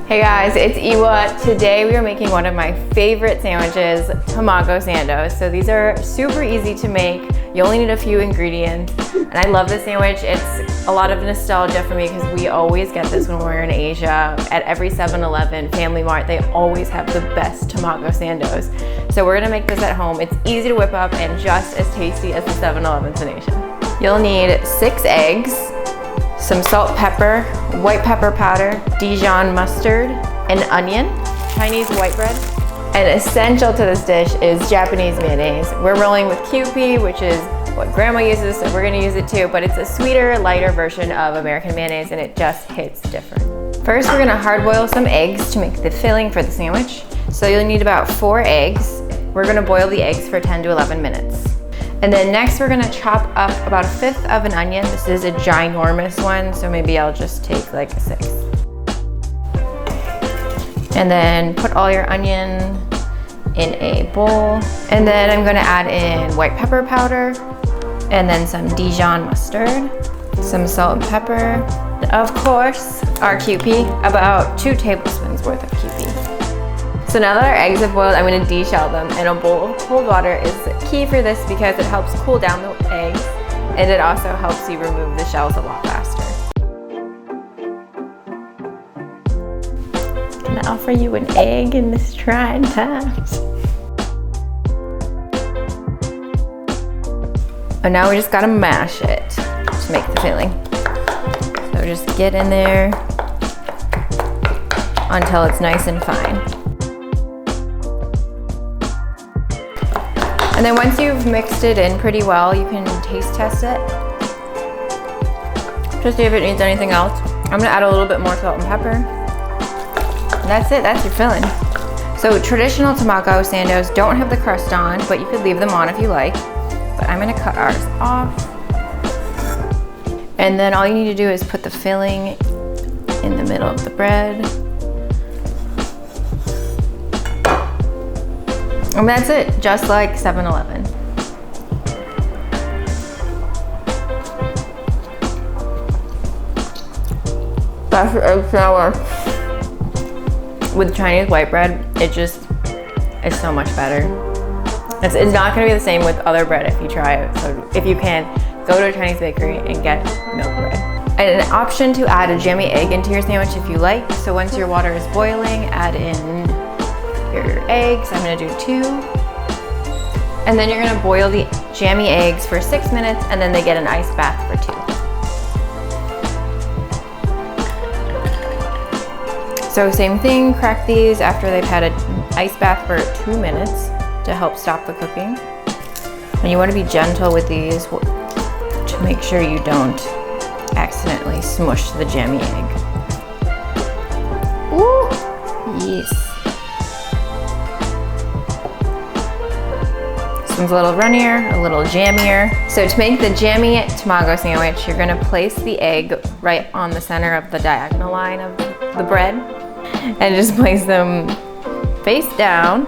Hey guys, it's Iwa. Today we are making one of my favorite sandwiches, Tamago sandos. So these are super easy to make. You only need a few ingredients. And I love this sandwich. It's a lot of nostalgia for me because we always get this when we're in Asia. At every 7-Eleven, Family Mart, they always have the best Tamago sandos. So we're gonna make this at home. It's easy to whip up and just as tasty as the 7-Elevens in Asia. You'll need 6 eggs, some salt, pepper, white pepper powder, Dijon mustard, an onion, Chinese whitebread. And essential to this dish is Japanese mayonnaise. We're rolling with Kewpie, which is what grandma uses, so we're gonna use it too, but it's a sweeter, lighter version of American mayonnaise and it just hits different. First, we're gonna hard boil some eggs to make the filling for the sandwich. So you'll need about 4 eggs. We're gonna boil the eggs for 10 to 11 minutes. And then next we're gonna chop up about 1/5 of an onion. This is a ginormous one, so maybe I'll just take like a 6. And then put all your onion in a bowl. And then I'm gonna add in white pepper powder, and then some Dijon mustard, some salt and pepper, and of course, our Kewpie, about 2 tablespoons worth of Kewpie. So now that our eggs have boiled, I'm gonna deshell them, and a bowl of cold water is key for this because it helps cool down the eggs, and it also helps you remove the shells a lot faster. Can I offer you an egg in this trying times? And now we just gotta mash it to make the filling. So just get in there until it's nice and fine. And then once you've mixed it in pretty well, you can taste test it. Just see if it needs anything else. I'm gonna add a little bit more salt and pepper. And that's it, that's your filling. So traditional Tamago sandos don't have the crust on, but you could leave them on if you like. But I'm gonna cut ours off. And then all you need to do is put the filling in the middle of the bread. And that's it, just like 7-Eleven. That's egg sour. With Chinese white bread, it just is so much better. It's not gonna be the same with other bread if you try it. So if you can, go to a Chinese bakery and get milk bread. And an option to add a Jammy Egg into your sandwich if you like. So once your water is boiling, add in your eggs. I'm gonna do 2. And then you're gonna boil the Jammy eggs for 6 minutes, and then they get an ice bath for 2. So same thing, crack these after they've had an ice bath for 2 minutes to help stop the cooking. And you wanna be gentle with these to make sure you don't accidentally smush the Jammy egg. Ooh, yes. This one's a little runnier, a little jammier. So to make the jammy Tamago sandwich, you're gonna place the egg right on the center of the diagonal line of the bread and just place them face down.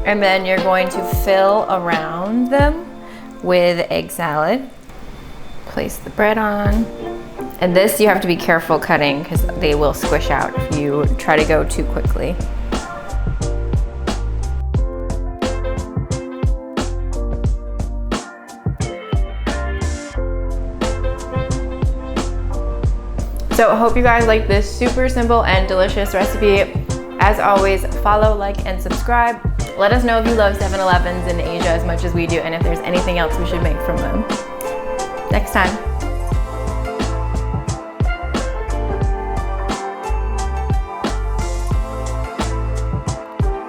And then you're going to fill around them with egg salad. Place the bread on. And this you have to be careful cutting because they will squish out if you try to go too quickly. So I hope you guys like this super simple and delicious recipe. As always, follow, like, and subscribe. Let us know if you love 7-Elevens in Asia as much as we do and if there's anything else we should make from them. Next time.